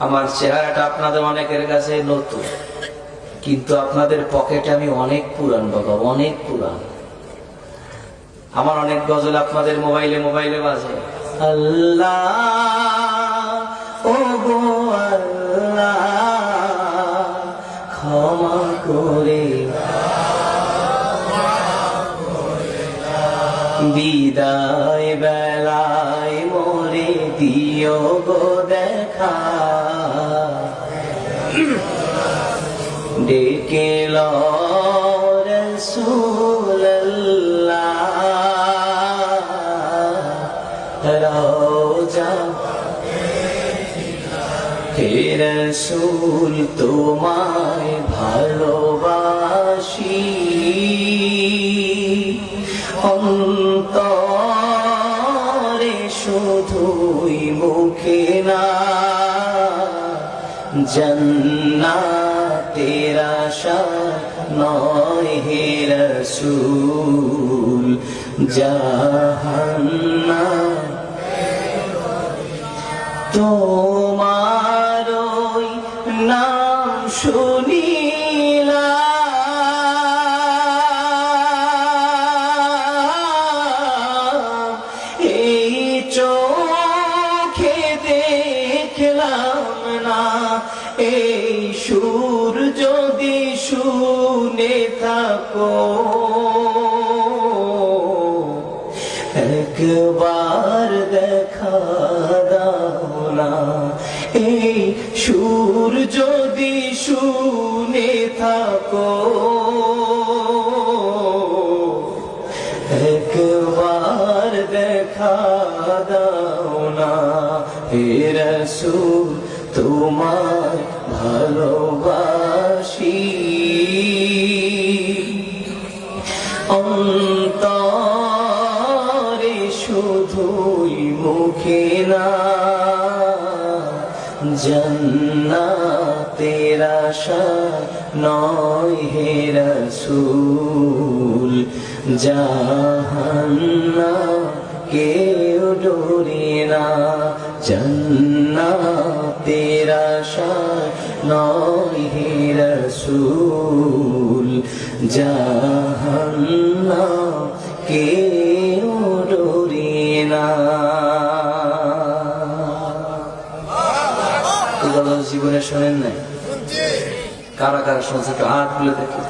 আমার চেহারাটা আপনাদের অনেকের কাছে নতুন, কিন্তু আপনাদের পকেটে আমি অনেক পুরান বাবা, অনেক পুরান। আমার অনেক গজল আপনাদের মোবাইলে মোবাইলে বাজে। আল্লাহ ও গো আল্লাহ ক্ষমা করে বিদায় বেলায় মোরে দিও গো দেখা, ডেকে লো রাসূলুল্লাহ রওজা হে রাসূল তোমায় ভালোবাসি, অন্তরে শুধুই মুখে না, জান্নাতের আশা নয় হে রাসূল, জাহান্নাম তোমার ওই নাম শুনিলা এই চোখে দেখলাম না, এই সুর যদি শুনে থাকো একবার দেখা দাও না, এই সুর যদি শুনে থাকো একবার দেখা দাও না, হে রাসূল তোমায় ভালোবাসি, অন্তরে শুধুই মুখে না, জান্নাতের আশা নয় হে রাসূল, জাহান্নাম কেউ ডোরে না, জান্নাতের আশা নয় হে রাসূল, জাহান্নাম কেউ ডোরে না। জীবনে শোনেন নাই? কারা কারা শুনছে একটু হাত তুলে দেখি।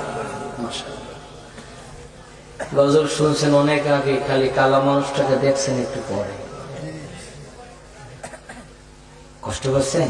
গজল শুনছেন অনেক আগে, খালি কালা মানুষটাকে দেখছেন একটু পরে। কষ্ট করছেন?